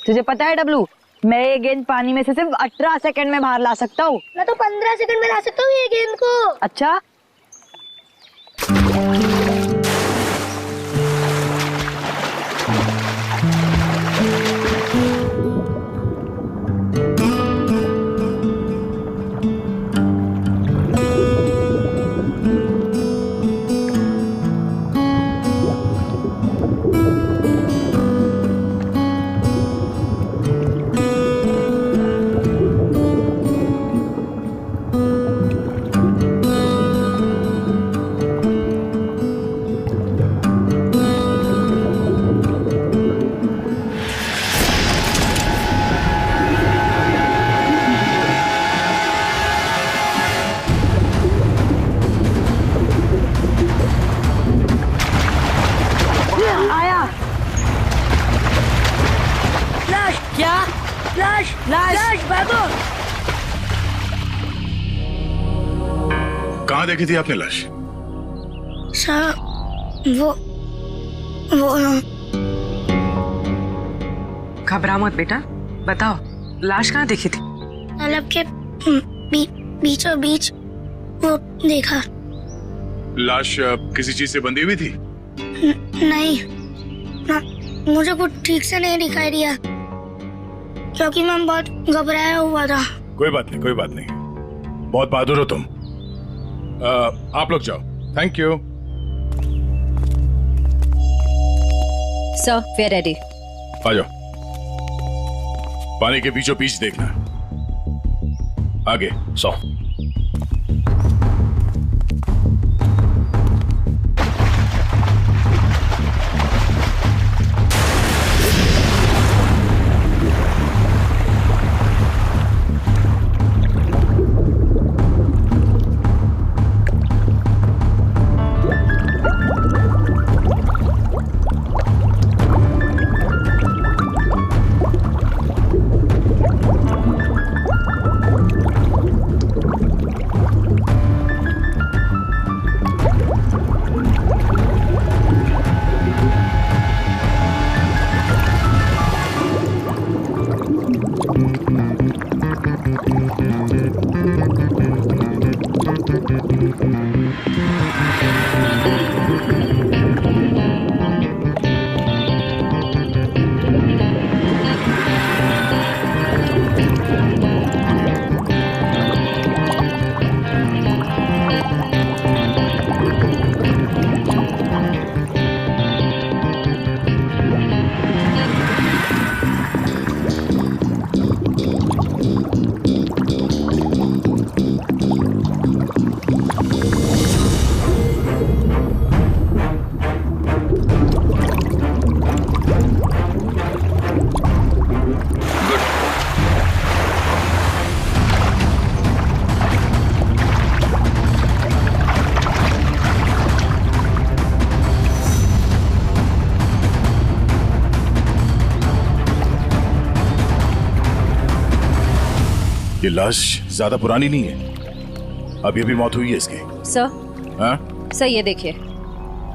तुझे पता है डब्लू, मैं ये गेंद पानी में से सिर्फ 18 सेकंड में बाहर ला सकता हूँ। मैं तो 15 सेकंड में ला सकता हूँ ये गेंद को। अच्छा, कहाँ देखी थी आपने लाश? सर, वो घबरा मत बेटा, बताओ लाश कहाँ देखी थी? तालाब के बीचों बीच वो देखा। लाश किसी चीज से बंधी हुई थी? नहीं, मुझे कुछ ठीक से नहीं दिखाई दिया क्योंकि मैं बहुत घबराया हुआ था। कोई बात नहीं, कोई बात नहीं, बहुत बहादुर हो तुम। आप लोग जाओ। Thank you sir, we are ready. आ जाओ। पानी के बीचों बीच देखना। आगे 100। ये लाश ज्यादा पुरानी नहीं है, अभी अभी मौत हुई है इसकी। सर, हाँ? सर ये देखिए,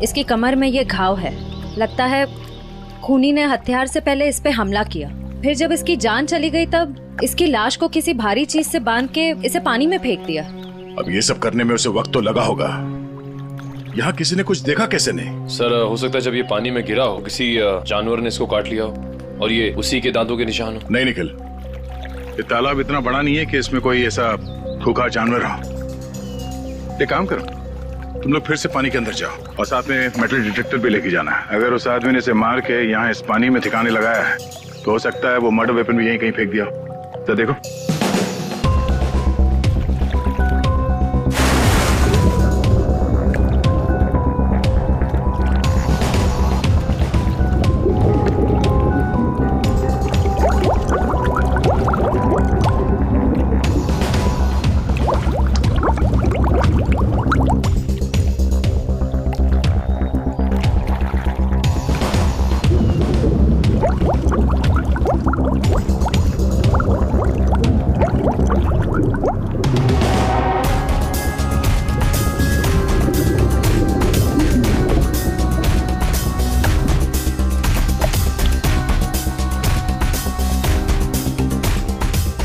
इसकी कमर में ये घाव है। लगता है खूनी ने हथियार से पहले इस पे हमला किया, फिर जब इसकी जान चली गई तब इसकी लाश को किसी भारी चीज से बांध के इसे पानी में फेंक दिया। अब ये सब करने में उसे वक्त तो लगा होगा। यहाँ किसी ने कुछ देखा कैसे नहीं? सर, हो सकता है जब ये पानी में गिरा हो किसी जानवर ने इसको काट लिया हो और ये उसी के दांतों के निशान हो। नहीं निखिल, ये तालाब इतना बड़ा नहीं है कि इसमें कोई ऐसा खूंखार जानवर हो। एक काम करो, तुम लोग फिर से पानी के अंदर जाओ और साथ में मेटल डिटेक्टर भी लेके जाना। अगर उस आदमी ने इसे मार के यहाँ इस पानी में ठिकाने लगाया है तो हो सकता है वो मर्डर वेपन भी यहीं कहीं फेंक दिया हो। तो देखो।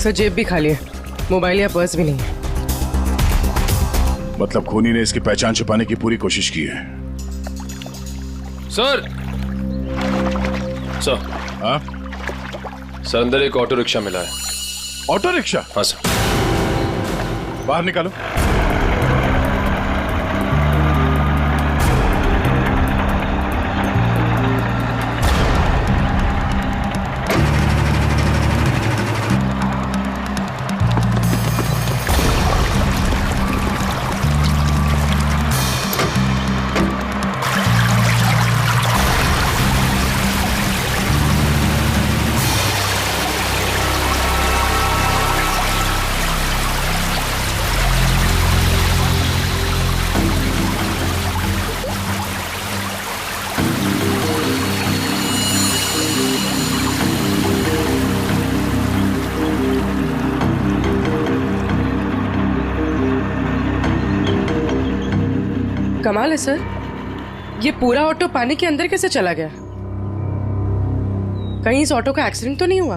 सर जेब भी खाली है, मोबाइल या पर्स भी नहीं है। मतलब खूनी ने इसकी पहचान छुपाने की पूरी कोशिश की है। सर सर हाँ सर, अंदर एक ऑटो रिक्शा मिला है। Auto rickshaw? हाँ सर। बाहर निकालो। कमाल है सर, ये पूरा ऑटो पानी के अंदर कैसे चला गया? कहीं इस ऑटो का एक्सीडेंट तो नहीं हुआ?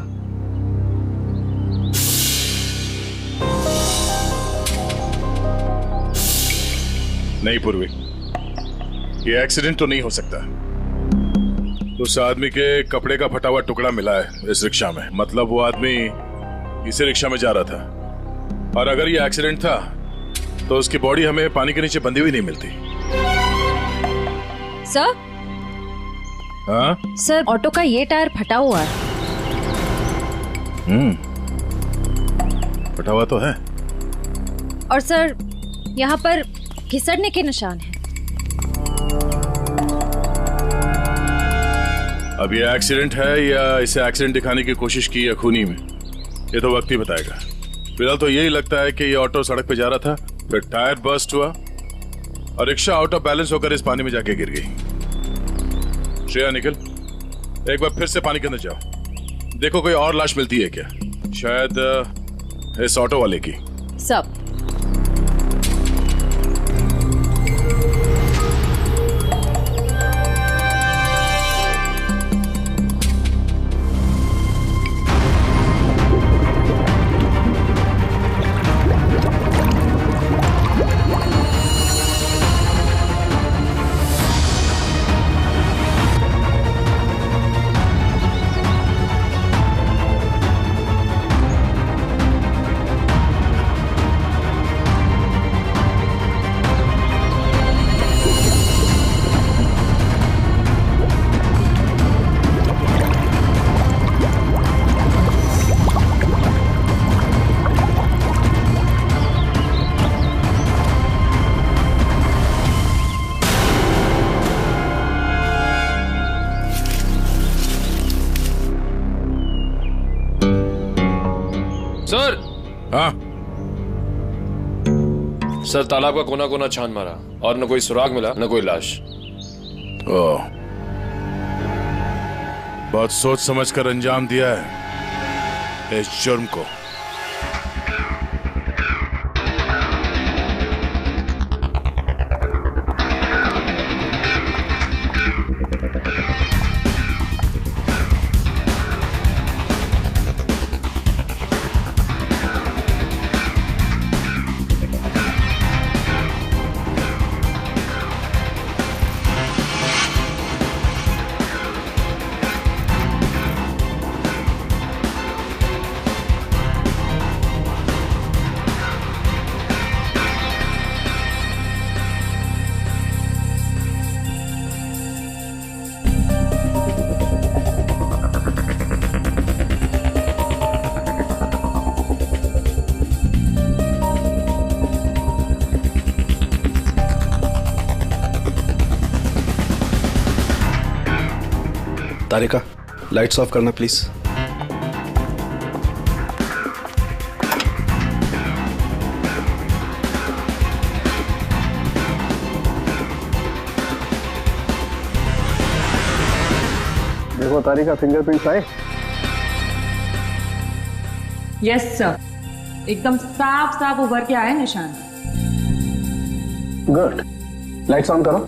नहीं पूर्वी, ये एक्सीडेंट तो नहीं हो सकता। उस आदमी के कपड़े का फटा हुआ टुकड़ा मिला है इस रिक्शा में, मतलब वो आदमी इसी रिक्शा में जा रहा था। और अगर ये एक्सीडेंट था तो उसकी बॉडी हमें पानी के नीचे बंधी हुई नहीं मिलती। सर, हाँ सर ऑटो का ये टायर फटा हुआ है। फटा हुआ तो है। और सर यहाँ पर घिसड़ने के निशान हैं। अब ये एक्सीडेंट है या इसे एक्सीडेंट दिखाने की कोशिश की है खूनी में, ये तो वक्त ही बताएगा। फिलहाल तो यही लगता है कि ये ऑटो सड़क पे जा रहा था, फिर टायर बर्स्ट हुआ और रिक्शा आउट ऑफ बैलेंस होकर इस पानी में जाके गिर गई। श्रेया निकल, एक बार फिर से पानी के अंदर जाओ, देखो कोई और लाश मिलती है क्या, शायद इस ऑटो वाले की। सब सर। हाँ सर, तालाब का कोना कोना छान मारा और न कोई सुराग मिला न कोई लाश। ओह, बहुत सोच समझ कर अंजाम दिया है इस जुर्म को। तारिका, लाइट्स ऑफ करना प्लीज। देखो तारिका, फिंगरप्रिंट्स आए। यस सर, एकदम साफ साफ उभर के आए निशान। गुड, लाइट्स ऑन करो।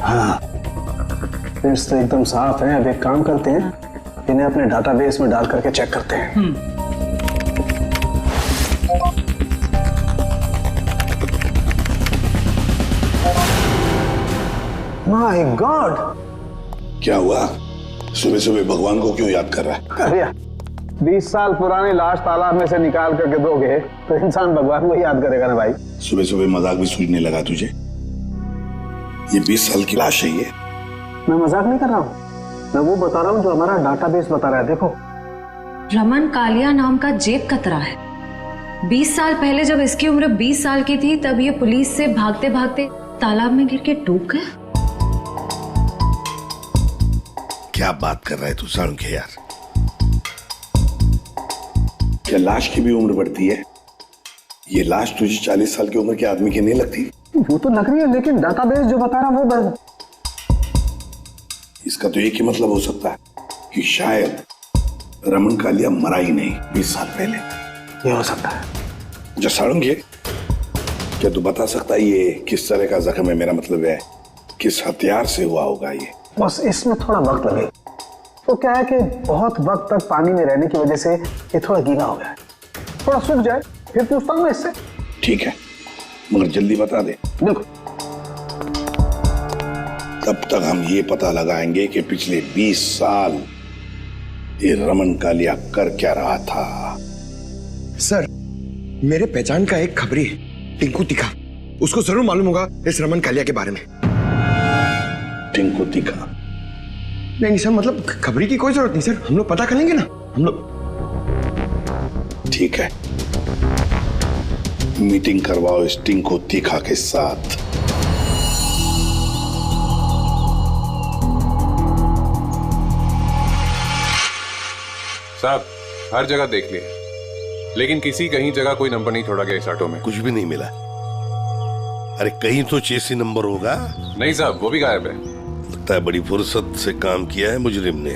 हाँ, फिंगरप्रिंट्स तो एकदम साफ हैं। अब एक काम करते हैं, इन्हें अपने डाटाबेस में डाल करके चेक करते हैं। My God! क्या हुआ? सुबह सुबह भगवान को क्यों याद कर रहा है? अरे 20 साल पुरानी लाश तालाब में से निकाल करके दोगे तो इंसान भगवान को याद करेगा ना भाई। सुबह सुबह मजाक भी सूझने लगा तुझे? ये 20 साल की लाश है ये। मैं मजाक नहीं कर रहा हूँ, मैं वो बता रहा हूँ जो हमारा डाटाबेस बता रहा है। देखो, रमन कालिया नाम का जेब कतरा है। 20 साल पहले जब इसकी उम्र 20 साल की थी तब ये पुलिस से भागते भागते तालाब में गिर के डूब गया। क्या बात कर रहा है तू साळुंखे यार? क्या लाश की भी उम्र बढ़ती है? ये लाश तुझे 40 साल की उम्र के आदमी की नहीं लगती? वो तो लग रही है, लेकिन डाटाबेस जो बता रहा है वो इसका तो एक ही मतलब हो सकता है कि शायद रमन कालिया मरा ही नहीं 20 साल पहले। ये हो सकता है। जो साळुंखे, क्या तू बता सकता है ये किस तरह का जख्म है? मेरा मतलब है किस हथियार से हुआ होगा ये? बस इसमें थोड़ा वक्त लगे। तो क्या है कि बहुत वक्त तक पानी में रहने की वजह से ये थोड़ा गीला हो गया है। थोड़ा सूख जाए फिर पूछता हूँ मैं इससे। ठीक है, मगर जल्दी बता दे। बिल्कुल। तब तक हम ये पता लगाएंगे कि पिछले 20 साल ये रमन कालिया कर क्या रहा था। सर, मेरे पहचान का एक खबरी है, टिंकू तिखा। उसको जरूर मालूम होगा इस रमन कालिया के बारे में। टिंकू तिखा? नहीं सर, मतलब खबरी की कोई जरूरत नहीं सर, हम लोग पता कर लेंगे ना हम लोग। ठीक है, मीटिंग करवाओ इस टिंकू तिखा के साथ। साहब, हर जगह देख लिए, लेकिन किसी कहीं जगह कोई नंबर नहीं छोड़ा गया इस ऑटो में। कुछ भी नहीं मिला। अरे कहीं तो चेसी नंबर होगा। नहीं साहब, वो भी गायब है। लगता है बड़ी फुर्सत से काम किया है मुजरिम ने।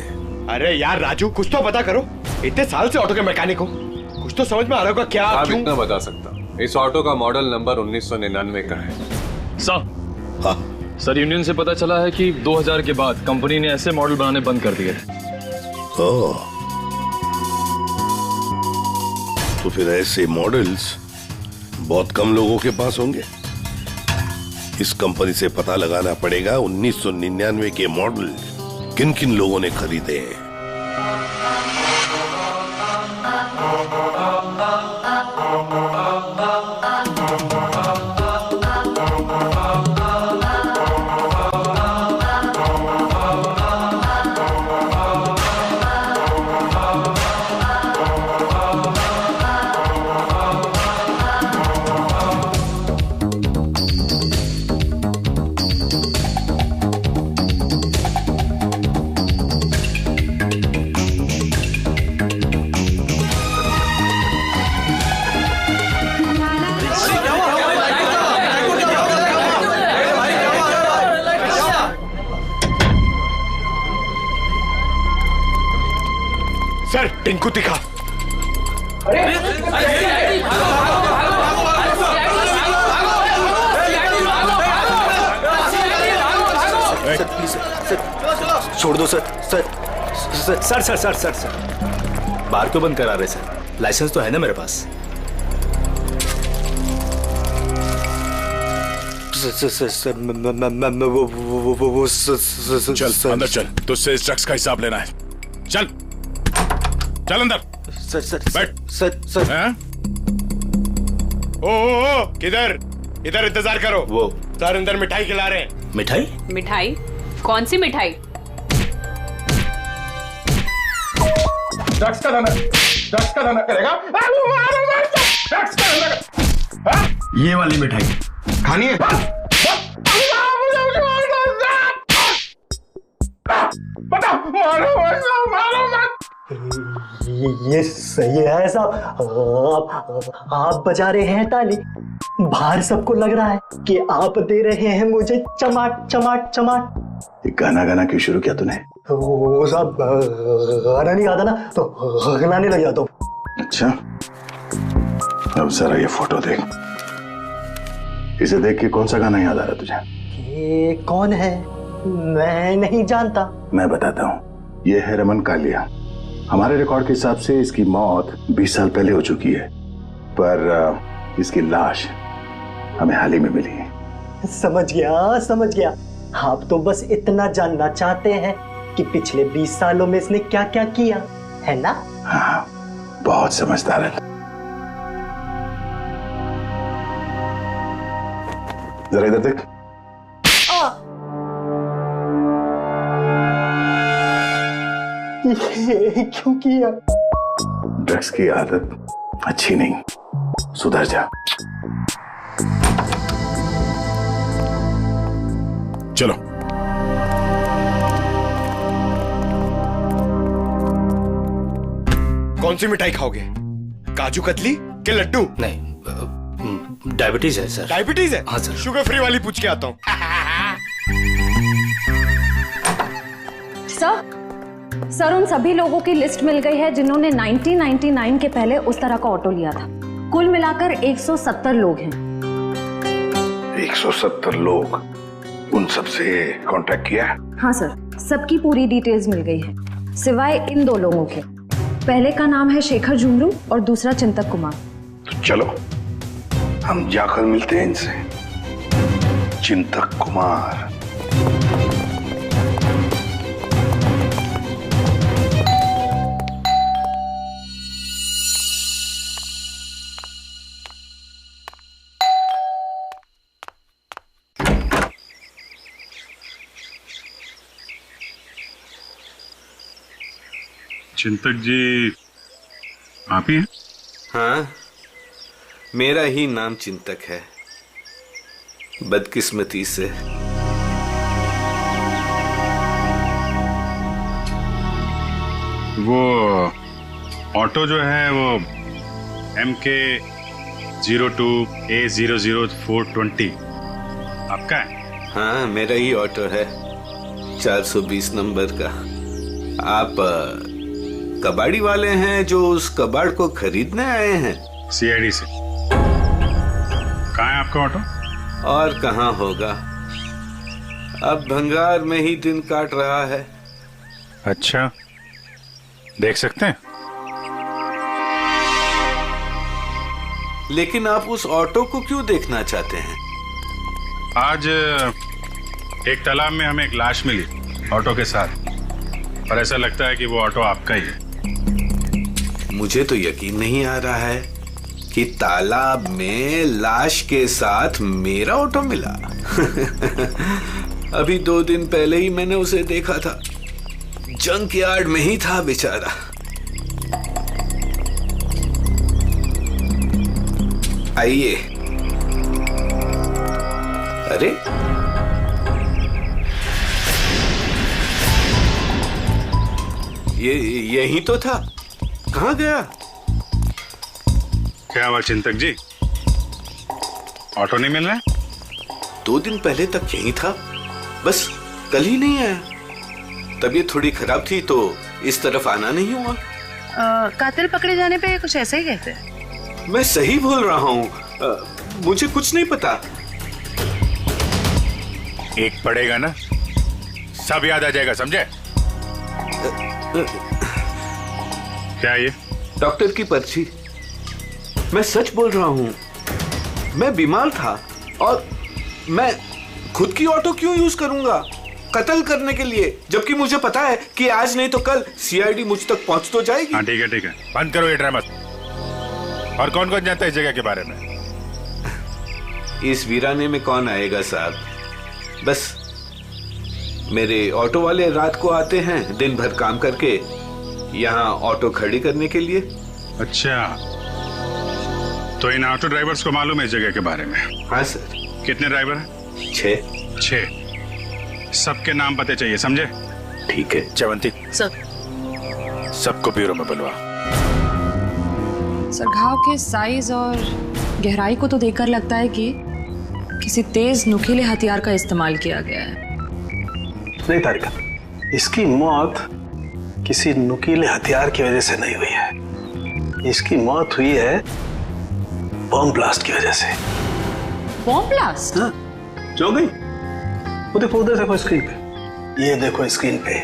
अरे यार राजू, कुछ तो पता करो। इतने साल से ऑटो के मैकेनिक हो, कुछ तो समझ में आ रहा होगा। क्या आप क्यों? इतना बता सकता, इस ऑटो का मॉडल नंबर 1999 का है। सर, यूनियन से पता चला है कि 2000 के बाद कंपनी ने ऐसे मॉडल बनाने बंद कर दिए। तो फिर ऐसे मॉडल्स बहुत कम लोगों के पास होंगे। इस कंपनी से पता लगाना पड़ेगा 1999 के मॉडल किन किन लोगों ने खरीदे हैं। सर, टिंकू तिखा। छोड़ दो sir. Sir sir sir sir sir sir sir बार क्यों बंद करा रहे सर? लाइसेंस तो है ना मेरे पास। सर चल अंदर चल, तुझसे इस ड्रग्स का हिसाब लेना है। चल चल अंदर। सर सर बैठ। सर ओ किधर? इधर इंतजार करो। वो सर अंदर मिठाई खिला रहे हैं। मिठाई? मिठाई? कौन सी मिठाई? ड्रग्स का धंधा करेगा? ड्रग्स का धंधा। ये वाली मिठाई खानी है? ये सही है साहब। आप बजा रहे हैं ताली, बाहर सबको लग रहा है कि आप दे रहे हैं मुझे चमाट चमाट चमाट। गाना क्यों शुरू किया तूने? वो साहब गाना नहीं आता ना तो गाने लग जाता हूँ। अच्छा, अब जरा ये फोटो देख। इसे देख के कौन सा गाना याद आ रहा है तुझे? ये कौन है? मैं नहीं जानता। मैं बताता हूँ, ये है रमन कालिया। हमारे रिकॉर्ड के हिसाब से इसकी मौत 20 साल पहले हो चुकी है, पर इसकी लाश हमें हाल ही में मिली है। समझ गया। आप तो बस इतना जानना चाहते हैं कि पिछले 20 सालों में इसने क्या क्या किया, है ना? हाँ, बहुत समझदार है। जरा इधर देख। ये क्यों किया? ड्रग्स की आदत अच्छी नहीं, सुधर जा। चलो। कौन सी मिठाई खाओगे? काजू कतली के लड्डू? नहीं, डायबिटीज है सर। डायबिटीज है? हाँ सर। शुगर फ्री वाली पूछ के आता हूँ। सर उन सभी लोगों की लिस्ट मिल गई है जिन्होंने 1999 के पहले उस तरह का ऑटो लिया था। कुल मिलाकर 170 लोग हैं। 170 लोग? उन सबसे कांटेक्ट किया? हाँ सर, सबकी पूरी डिटेल्स मिल गई है, सिवाय इन 2 लोगों के। पहले का नाम है शेखर झुमरू और दूसरा चिंतक कुमार। तो चलो हम जाकर मिलते हैं इनसे। चिंतक कुमार। चिंतक जी आप ही हैं? हाँ, मेरा ही नाम चिंतक है, बदकिस्मती से। वो ऑटो जो है वो MK 02A00420 आपका है? हाँ, मेरा ही ऑटो है, 420 नंबर का। आप कबाड़ी वाले हैं जो उस कबाड़ को खरीदने आए हैं? CID से। कहाँ है आपका ऑटो? और कहाँ होगा, अब भंगार में ही दिन काट रहा है। अच्छा, देख सकते हैं? लेकिन आप उस ऑटो को क्यों देखना चाहते हैं? आज एक तालाब में हमें एक लाश मिली ऑटो के साथ, और ऐसा लगता है कि वो ऑटो आपका ही है। मुझे तो यकीन नहीं आ रहा है कि तालाब में लाश के साथ मेरा ऑटो मिला। अभी 2 दिन पहले ही मैंने उसे देखा था, जंक यार्ड में ही था बेचारा। आइए। अरे ये यही तो था, कहाँ गया? क्या हुआ चिंतक जी, ऑटो नहीं मिल रहा? 2 दिन पहले तक यही था, बस कल ही नहीं आया। तबीयत थोड़ी खराब थी तो इस तरफ आना नहीं हुआ। कातिल पकड़े जाने पे कुछ ऐसा ही कहते हैं। मैं सही बोल रहा हूँ, मुझे कुछ नहीं पता। एक पड़ेगा ना, सब याद आ जाएगा, समझे? क्या ये? डॉक्टर की पर्ची। मैं सच बोल रहा हूँ, मैं बीमार था और मैं खुद की ऑटो क्यों यूज करूंगा कत्ल करने के लिए, जबकि मुझे पता है कि आज नहीं तो कल CID मुझ तक पहुंच तो जाएगी। हाँ ठीक है, बंद करो ये ड्रामा। और कौन कौन जानता है इस जगह के बारे में? इस वीराने में कौन आएगा साहब, बस मेरे ऑटो वाले रात को आते हैं दिन भर काम करके यहाँ ऑटो खड़ी करने के लिए। अच्छा, तो इन ऑटो ड्राइवर्स को मालूम है इस जगह के बारे में? हाँ सर। कितने ड्राइवर हैं? 6। सबके नाम पते चाहिए, समझे? ठीक है। चवंती सर, सबको ब्यूरो में बुलवा। सर, घाव के साइज और गहराई को तो देखकर लगता है कि किसी तेज नुकीले हथियार का इस्तेमाल किया गया है। नहीं तारिका, इसकी मौत किसी नुकीले हथियार की वजह से नहीं हुई है, इसकी मौत हुई है बॉम्ब ब्लास्ट की वजह से। Bomb blast? हाँ, जो गई वो देखो, उधर देखो स्क्रीन पे। ये देखो स्क्रीन पे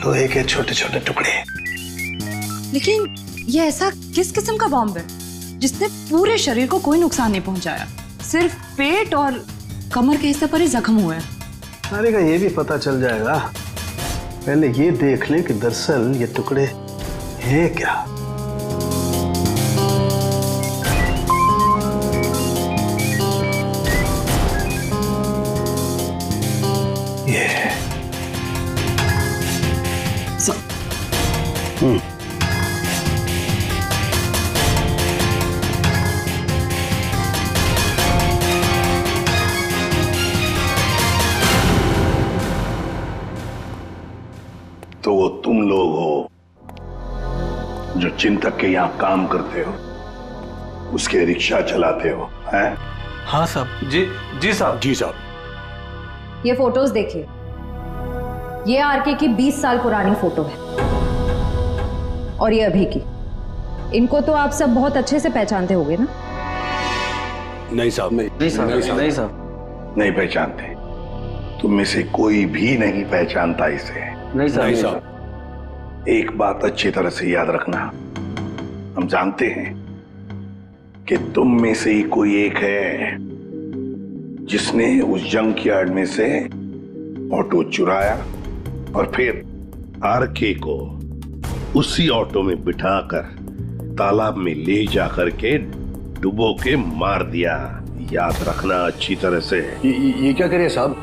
लोहे के छोटे छोटे टुकड़े। लेकिन ये ऐसा किस किस्म का बॉम्ब है जिसने पूरे शरीर को कोई नुकसान नहीं पहुंचाया? सिर्फ पेट और कमर के हिस्से पर ही जख्म हुए हैं। सारे का ये भी पता चल जाएगा, पहले ये देख ले कि दरअसल ये टुकड़े हैं क्या। ये तो वो तुम लोग हो जो चिंतक के यहाँ काम करते हो, उसके रिक्शा चलाते हो, हैं? हाँ साहब। जी साहब। जी साहब। ये फोटोज देखिए, ये आरके की 20 साल पुरानी फोटो है और ये अभी की। इनको तो आप सब बहुत अच्छे से पहचानते होंगे ना? नहीं साहब, नहीं साहब, नहीं पहचानते। तुम में से कोई भी नहीं पहचानता इसे। नहीं साहब। एक बात अच्छी तरह से याद रखना, हम जानते हैं कि तुम में से ही कोई एक है जिसने उस जंक यार्ड में से ऑटो चुराया और फिर आरके को उसी ऑटो में बिठाकर तालाब में ले जाकर के डुबो के मार दिया। याद रखना अच्छी तरह से। ये क्या करें साहब,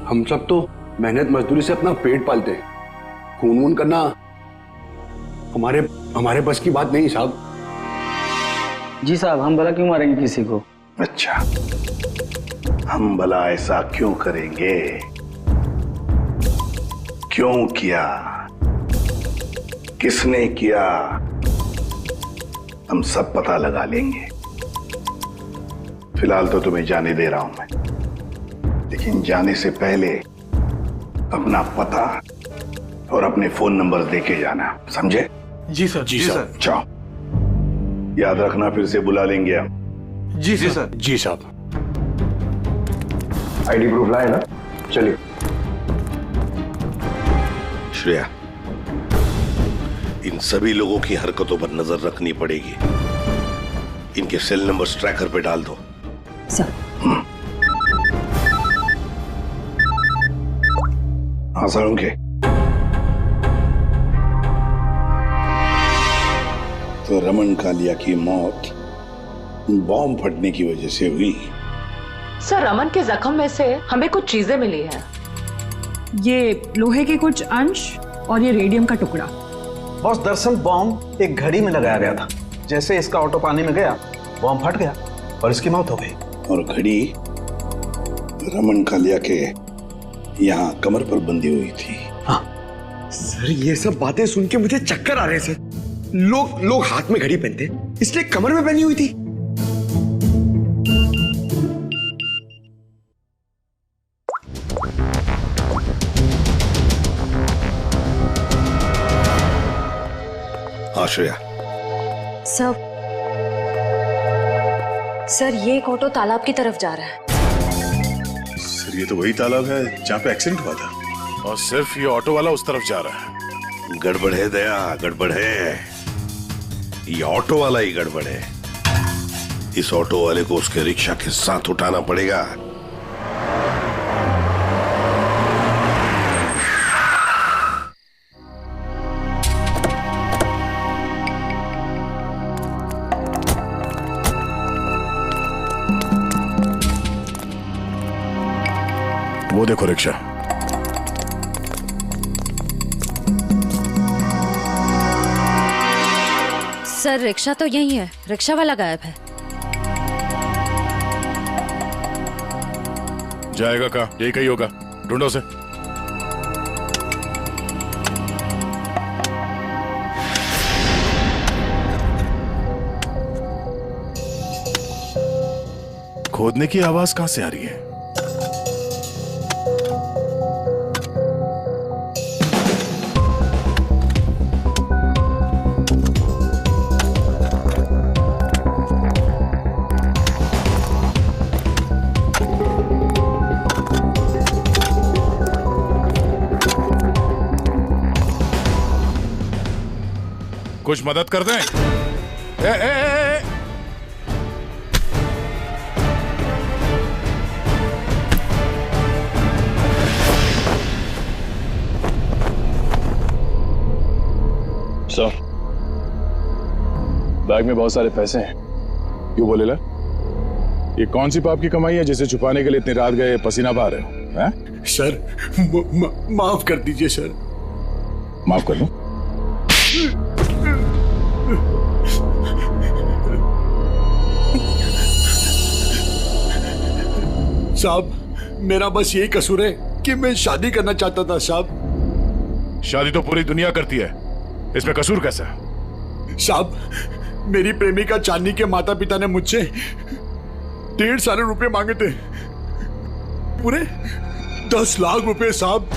हम सब तो मेहनत मजदूरी से अपना पेट पालते हैं। खून वून करना हमारे बस की बात नहीं साहब। जी साहब, हम भला क्यों मारेंगे किसी को? अच्छा, हम भला ऐसा क्यों करेंगे? क्यों किया, किसने किया, हम सब पता लगा लेंगे। फिलहाल तो तुम्हें जाने दे रहा हूं मैं, लेकिन जाने से पहले अपना पता और अपने फोन नंबर देके जाना, समझे? जी सर। जी सर। जाओ, याद रखना फिर से बुला लेंगे हम। जी सर। जी साहब। आईडी प्रूफ लाए ना? चलिए। श्रेया, इन सभी लोगों की हरकतों पर नजर रखनी पड़ेगी। इनके सेल नंबर ट्रैकर पे डाल दो। सर। हाँ सर, उनके तो रमन कालिया की मौत बॉम्ब फटने की वजह से हुई। सर, रमन के जख्म में से हमें कुछ चीजें मिली हैं। ये लोहे के कुछ अंश और ये रेडियम का टुकड़ा। बॉस, दरअसल बॉम्ब एक घड़ी में लगाया गया था। जैसे इसका ऑटो पानी में गया, बॉम्ब फट गया और इसकी मौत हो गई। और घड़ी रमन कालिया के यहाँ कमर पर बंधी हुई थी। हाँ सर, ये सब बातें सुन के मुझे चक्कर आ रहे हैं सर। लोग हाथ में घड़ी पहनते, इसलिए कमर में पहनी हुई थी। आश्रया। सर, ये एक ऑटो तालाब की तरफ जा रहा है। सर, ये तो वही तालाब है जहाँ पे एक्सीडेंट हुआ था, और सिर्फ ये ऑटो वाला उस तरफ जा रहा है। गड़बड़ है दया, गड़बड़ है। ये ऑटो वाला ही गड़बड़ है। इस ऑटो वाले को उसके रिक्शा के साथ उठाना पड़ेगा। वो देखो रिक्शा। सर, रिक्शा तो यही है, रिक्शा वाला गायब है। जाएगा का यही कहीं होगा, ढूंढो से। खोदने की आवाज कहां से आ रही है? कुछ मदद कर दें? ए, ए, ए, ए। सर, बैग में बहुत सारे पैसे हैं। क्यों बोले ला? ये कौन सी पाप की कमाई है जिसे छुपाने के लिए इतनी रात गए पसीना बहा रहे हो? हैं? सर, माफ कर दीजिए सर। माफ कर दूं? साहब, मेरा बस यही कसूर है कि मैं शादी करना चाहता था साहब। शादी तो पूरी दुनिया करती है, इसमें कसूर कैसा? साहब, मेरी प्रेमिका चांदनी के माता पिता ने मुझसे 1.5 साल रुपए मांगे थे, पूरे 10 लाख रुपए साहब।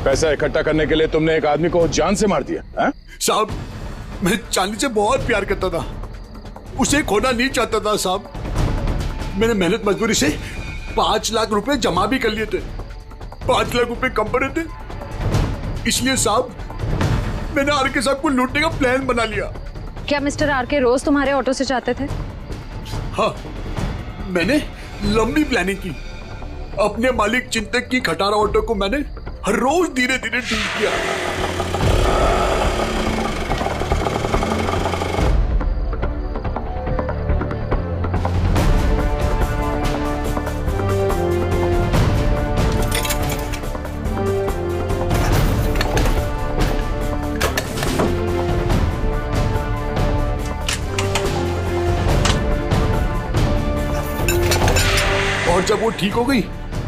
पैसा इकट्ठा करने के लिए तुमने एक आदमी को जान से मार दिया? साहब, मैं चांदनी से बहुत प्यार करता था, उसे खोना नहीं चाहता था साहब। मैंने मेहनत मजदूरी से 5 लाख रुपए जमा भी कर लिए थे। 5 लाख रुपए कम पड़े थे, इसलिए साहब मैंने आरके साहब को लूटने का प्लान बना लिया। क्या मिस्टर आरके रोज तुम्हारे ऑटो से जाते थे? हाँ, मैंने लंबी प्लानिंग की। अपने मालिक चिंतक की खटारा ऑटो को मैंने हर रोज धीरे धीरे ठीक किया। और जब वो ठीक हो गई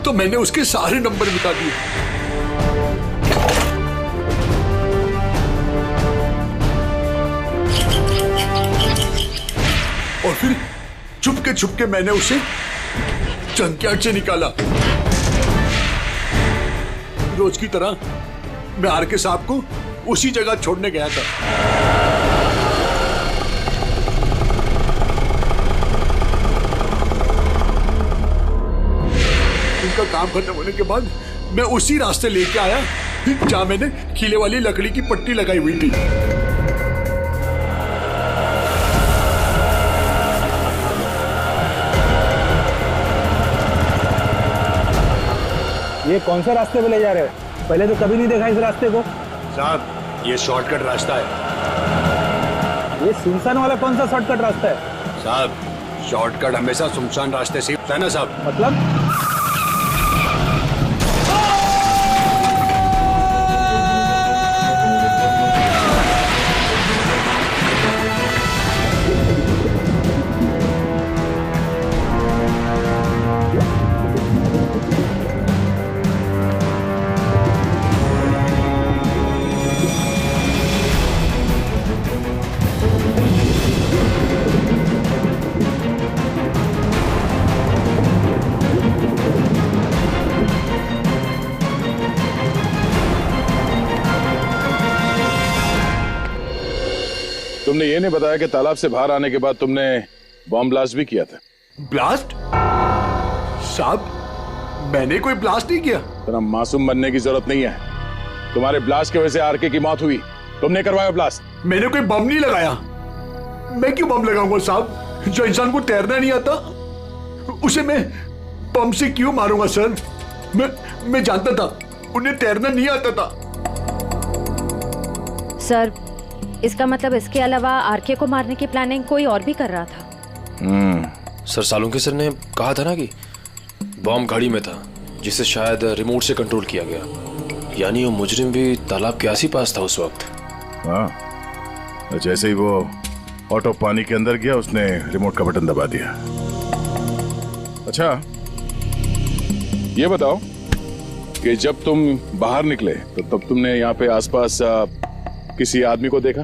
तो मैंने उसके सारे नंबर मिटा दिए। और फिर छुपके मैंने उसे जंकयार्ड से निकाला। रोज की तरह मैं आरके साहब को उसी जगह छोड़ने गया था। उनका काम खत्म होने के बाद मैं उसी रास्ते लेके आया जहां मैंने खीले वाली लकड़ी की पट्टी लगाई हुई थी। ये कौन से रास्ते पे ले जा रहे हो? पहले तो कभी नहीं देखा इस रास्ते को। साहब, ये शॉर्टकट रास्ता है। ये सुनसान वाला कौन सा शॉर्टकट रास्ता है? साहब, शॉर्टकट हमेशा सुनसान रास्ते से होता है ना साहब। मतलब? तुमने ये नहीं बताया कि तालाब से बाहर आने के बाद तुमने बॉम्ब ब्लास्ट भी किया था। ब्लास्ट? साहब, मैंने कोई ब्लास्ट नहीं किया। तेरा मासूम बनने की जरूरत नहीं है। तुम्हारे ब्लास्ट की वजह से आरके की मौत हुई। तुमने करवाया ब्लास्ट। मैंने कोई बम नहीं लगाया। मैं क्यों बम लगाऊंगा साहब? जो इंसान को तैरना नहीं आता उसे मैं बम से क्यों मारूंगा सर? मैं जानता था उन्हें तैरना नहीं आता था। सर, इसका मतलब इसके अलावा आरके को मारने की प्लानिंग कोई और भी कर रहा था। सर, सालुंके सर ने कहा था ना कि बॉम्ब गाड़ी में था जिसे शायद रिमोट से कंट्रोल किया गया। यानी वो मुजरिम भी तालाब के आस ही पास था उस वक्त। हाँ, जैसे ही वो ऑटो पानी के अंदर गया उसने रिमोट का बटन दबा दिया। अच्छा, ये बताओ कि जब तुम बाहर निकले तो तब तुमने यहाँ पे आसपास किसी आदमी को देखा,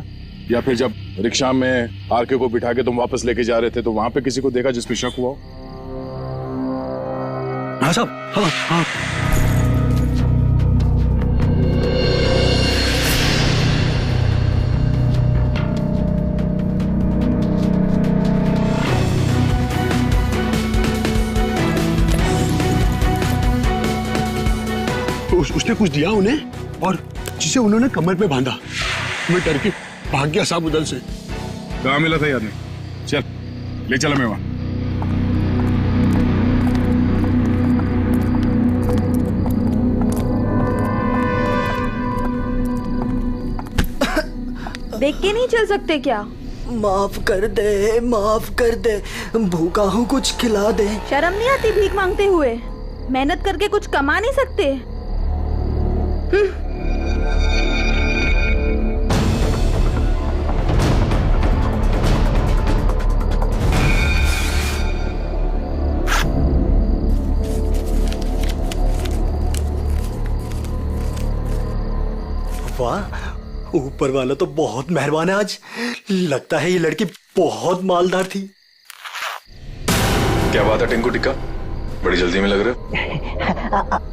या फिर जब रिक्शा में आरके को बिठा के तुम वापस लेके जा रहे थे तो वहां पे किसी को देखा जिसमें शक हुआ हो? हाँ साहब, हाँ हाँ। उसने कुछ दिया उन्हें और जिसे उन्होंने कमर पे बांधा। मैं डर के भाग गया साहब उधर से। कहाँ मिला था ये आदमी? चल ले चला मैं वहां। देख के नहीं चल सकते क्या? माफ कर दे, भूखा हूँ, कुछ खिला दे। शर्म नहीं आती भीख मांगते हुए? मेहनत करके कुछ कमा नहीं सकते? वाह, ऊपर वाला तो बहुत मेहरबान है आज। लगता है ये लड़की बहुत मालदार थी। क्या बात है टिंकू टिक्का, बड़ी जल्दी में लग रहे हो।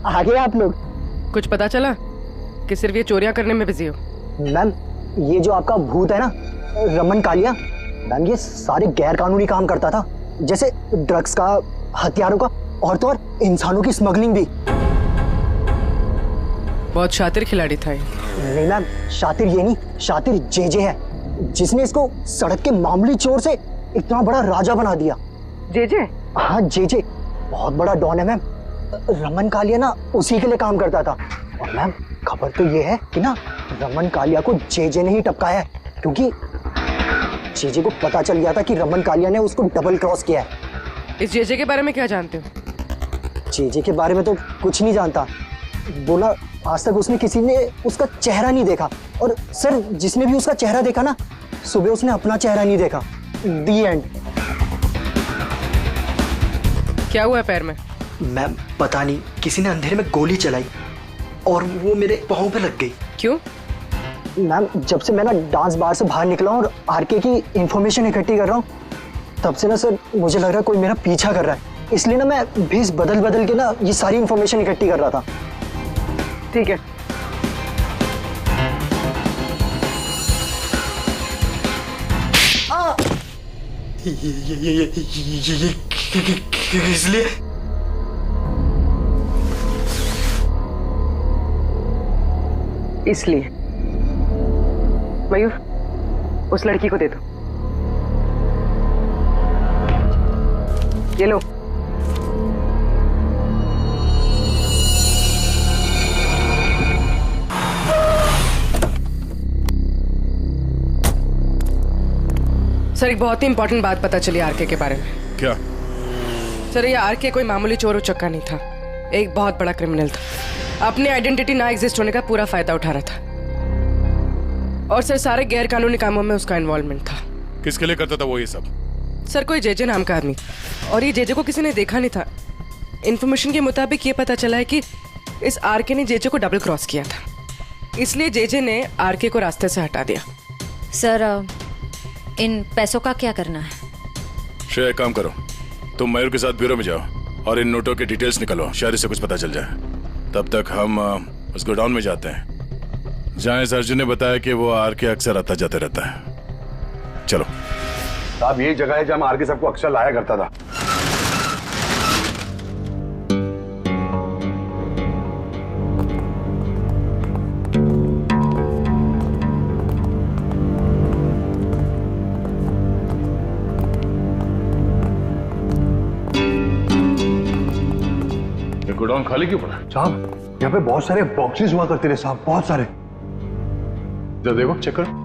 आगे आप लोग। कुछ पता चला कि सिर्फ ये चोरियां करने में बिजी हो? मैम, ये जो आपका भूत है ना, रमन कालिया, मैम ये सारे गैर कानूनी काम करता था, जैसे ड्रग्स का, हथियारों का, और तो और इंसानों की स्मगलिंग भी। बहुत शातिर खिलाड़ी था ये। नहीं मैम, शातिर ये नहीं, शातिर जेजे है, जिसने इसको सड़क के मामूली चोर से इतना बड़ा राजा बना दिया। जेजे? हाँ जेजे, बहुत बड़ा डॉन है मैम। रमन कालिया ना उसी के लिए काम करता था। और मैम खबर तो ये है कि ना रमन कालिया को जेजे ने ही टपकाया है, क्योंकि जेजे को पता चल गया था कि रमन कालिया ने उसको डबल क्रॉस किया है। इस जेजे के बारे में क्या जानते हो? जेजे के बारे में तो कुछ नहीं जानता। बोला आज तक उसने किसी ने उसका चेहरा नहीं देखा, और सर जिसने भी उसका चेहरा देखा ना, सुबह उसने अपना चेहरा नहीं देखा। दी एंड। क्या हुआ पैर में? मैम पता नहीं, किसी ने अंधेरे में गोली चलाई और वो मेरे पाँव पे लग गई। क्यों? मैम जब से मैं ना डांस बार से बाहर निकला हूँ और आरके की इंफॉर्मेशन इकट्ठी कर रहा हूँ, तब से ना सर मुझे लग रहा है कोई मेरा पीछा कर रहा है। इसलिए ना मैं भेस बदल बदल के ना ये सारी इंफॉर्मेशन इकट्ठी कर रहा था। ठीक है। इसलिए मयूर, उस लड़की को दे दो। ये लो। सर एक बहुत ही इंपॉर्टेंट बात पता चली आरके के बारे में। क्या? सर ये आरके कोई मामूली चोर उचक्का नहीं था, एक बहुत बड़ा क्रिमिनल था। अपनी आइडेंटिटी ना एग्जिस्ट होने का पूरा फायदा उठा रहा था, और सर सारे गैर कानूनी कामों में उसका इन्वॉल्वमेंट था। किसके लिए करता था वो ये सब? सर कोई जेजे नाम का आदमी, और ये जेजे को किसी ने देखा नहीं था। इन्फॉर्मेशन के मुताबिक ये पता चला है कि इस आरके ने जेजे को डबल क्रॉस किया था, इसलिए जेजे ने आरके को रास्ते से हटा दिया। सर इन पैसों का क्या करना है? श्रेया एक काम करो, तुम मयूर के साथ ब्यूरो में जाओ और इन नोटों के डिटेल्स निकालो, शायद इससे कुछ पता चल जाए। तब तक हम उस गोडाउन में जाते हैं जहाँ इस अर्जुन ने बताया कि वो आरके अक्सर आता जाते रहता है। चलो। साहब यही जगह है जहाँ आरके सबको अक्सर लाया करता था। गोडाउन खाली क्यों पड़ा? साहब यहाँ पे बहुत सारे बॉक्सेस हुआ करते थे साहब, बहुत सारे। जरा देखो, चेक करो।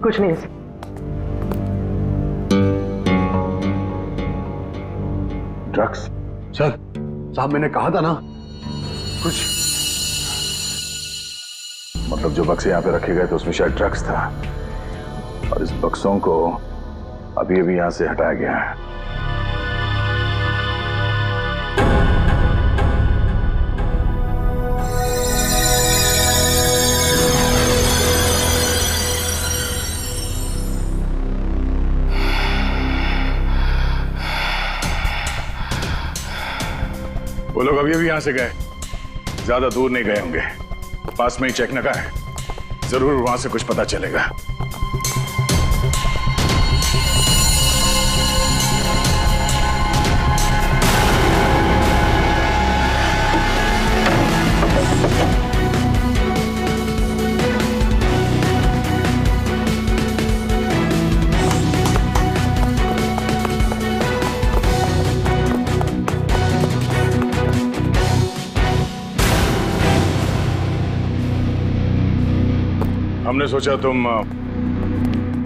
कुछ नहीं। ड्रग्स? सर साहब मैंने कहा था ना कुछ। मतलब जो बक्से यहाँ पे रखे गए थे उसमें शायद ड्रग्स था, और इस बक्सों को अभी अभी यहाँ से हटाया गया है। वो लोग अभी अभी यहां से गए, ज्यादा दूर नहीं गए होंगे, पास में ही चेक नका है, जरूर वहां से कुछ पता चलेगा। हमने सोचा तुम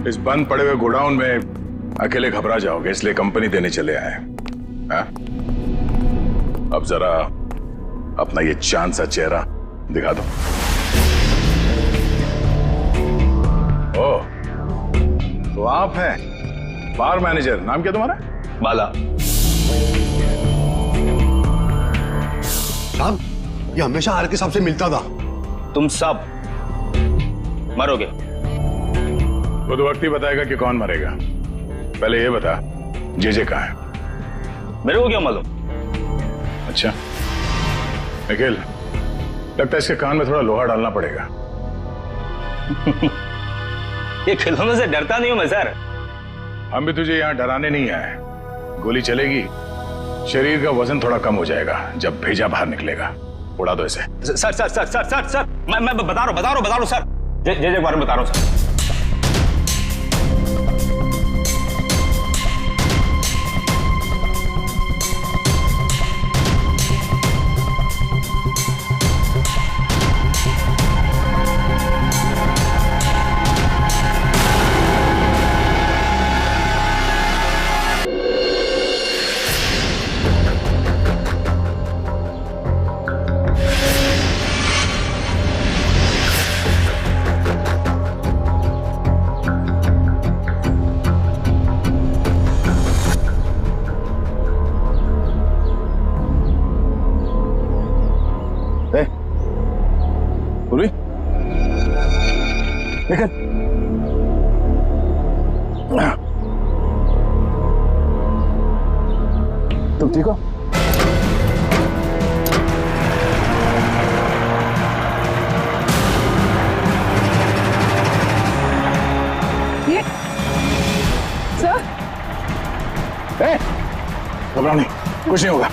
इस बंद पड़े हुए गोडाउन में अकेले घबरा जाओगे, इसलिए कंपनी देने चले आए। हाँ? अब जरा अपना ये चांद सा चेहरा दिखा दो। ओ, तो आप हैं बार मैनेजर, नाम क्या तुम्हारा? बाला। साहब, ये हमेशा आर के साहब से मिलता था। तुम सब मरोगे। वो तो वक्त ही बताएगा कि कौन मरेगा। पहले ये बता, जे कहाँ है? मेरे को क्या मालूम? अच्छा निखिल, लगता है इसके कान में थोड़ा लोहा डालना पड़ेगा। ये खिलौनों से डरता नहीं हूं मैं सर। हम भी तुझे यहाँ डराने नहीं आए। गोली चलेगी, शरीर का वजन थोड़ा कम हो जाएगा, जब भेजा बाहर निकलेगा। उड़ा दो इसे। Sir sir sir sir sir sir मैं बता रहा हूँ सर। जे के बारे में बता रहा हूँ सर। निकल। तुम ठीक हो? ये सर, घबराओ नहीं, कुछ नहीं होगा।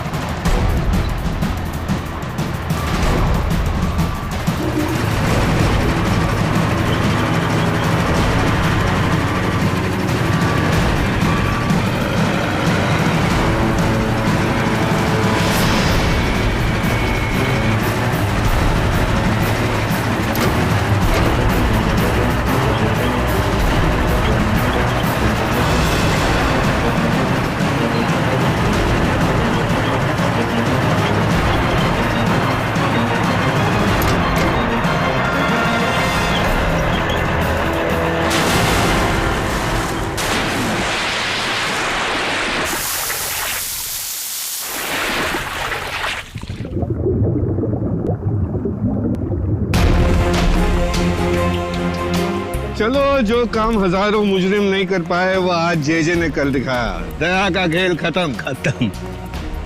चलो, जो काम हजारों मुजरिम नहीं कर पाए वो आज जे ने कर दिखाया। दया का खेल खत्म।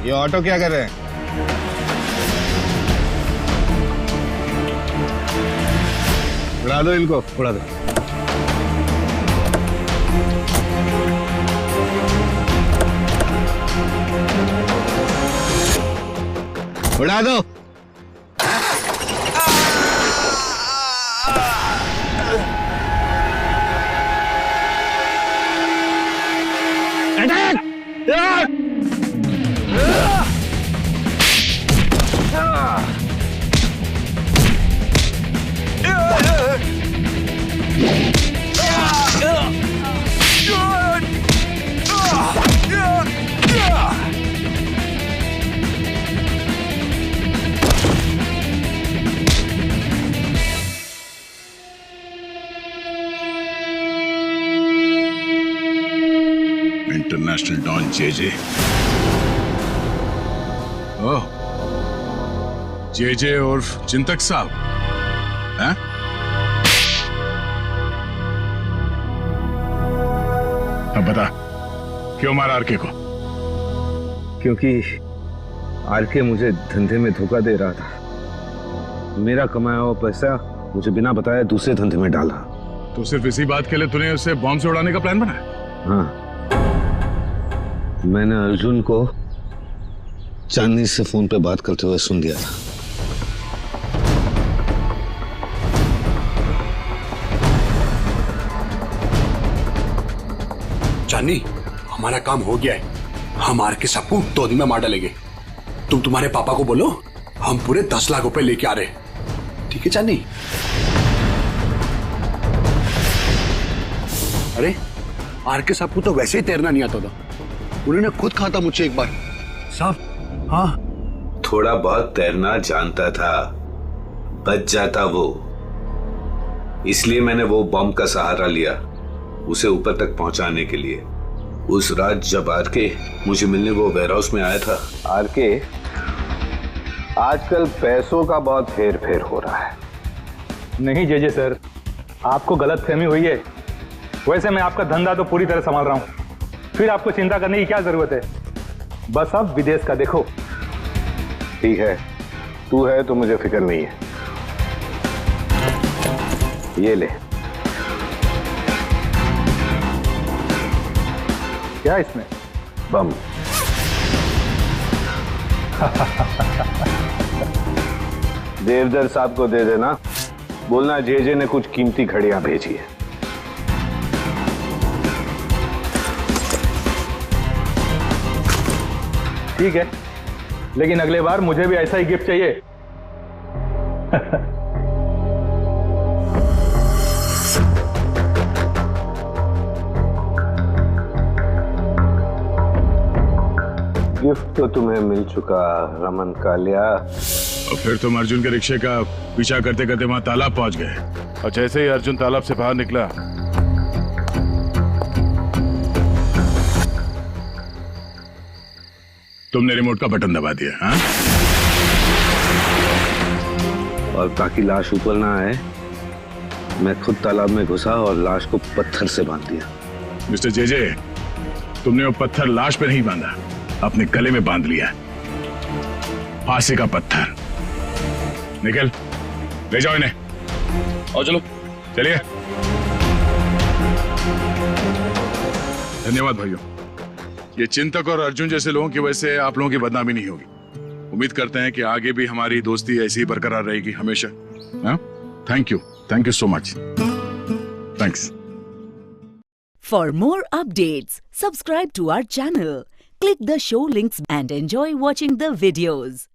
ये ऑटो क्या कर रहे हैं? उड़ा दो इनको, उड़ा दो। उड़ा दो। इंटरनेशनल डॉन जे। ओह, जे उर्फ चिंतक साहब हैं? अब बता, क्यों मारा आरके को? क्योंकि आरके मुझे धंधे में धोखा दे रहा था। मेरा कमाया हुआ पैसा मुझे बिना बताए दूसरे धंधे में डाला। तो सिर्फ इसी बात के लिए तूने उसे बॉम्ब से उड़ाने का प्लान बनाया? हाँ, मैंने अर्जुन को चांदनी से फोन पे बात करते हुए सुन लिया था। चांदनी, हमारा काम हो गया है। हम आरके सबको 2 दिन में मार डालेंगे। तुम तुम्हारे पापा को बोलो हम पूरे 10 लाख रुपए लेके आ रहे हैं। ठीक है चांदनी? अरे आरके सबको तो वैसे ही तैरना नहीं आता था, उन्होंने खुद कहा था मुझसे एक बार। साहब, हाँ, थोड़ा बहुत तैरना जानता था, बच जाता वो। इसलिए मैंने वो बॉम्ब का सहारा लिया उसे ऊपर तक पहुंचाने के लिए। उस रात जब आरके मुझे मिलने वो वेयरहाउस में आया था। आरके, आजकल पैसों का बहुत हेर फेर हो रहा है। नहीं जेजे सर, आपको गलत फहमी हुई है। वैसे मैं आपका धंधा तो पूरी तरह संभाल रहा हूँ, फिर आपको चिंता करने की क्या जरूरत है। बस अब विदेश का देखो। ठीक है, तू है तो मुझे फिक्र नहीं है। ये ले। क्या इसमें? बम। देवदर साहब को दे देना, बोलना जेजे ने कुछ कीमती घड़ियां भेजी है। ठीक है, लेकिन अगले बार मुझे भी ऐसा ही गिफ्ट चाहिए। गिफ्ट तो तुम्हें मिल चुका रमन कालिया। और फिर तुम अर्जुन के रिक्शे का पीछा करते करते वहां तालाब पहुंच गए, और जैसे ही अर्जुन तालाब से बाहर निकला तुमने रिमोट का बटन दबा दिया। हाँ? और ताकि लाश ऊपर ना आए, मैं खुद तालाब में घुसा और लाश को पत्थर से बांध दिया। मिस्टर जेजे, तुमने वो पत्थर लाश पे नहीं बांधा, अपने गले में बांध लिया। फांसी का पत्थर। निकल, ले जाओ इन्हें। और चलो, चलिए। धन्यवाद भाइयों। ये चिंतक और अर्जुन जैसे लोगों की वजह से आप लोगों की बदनामी नहीं होगी। उम्मीद करते हैं कि आगे भी हमारी दोस्ती ऐसी ही बरकरार रहेगी हमेशा। Thank you so much. Thanks. For more updates, subscribe to our channel, click the show links and enjoy watching the videos.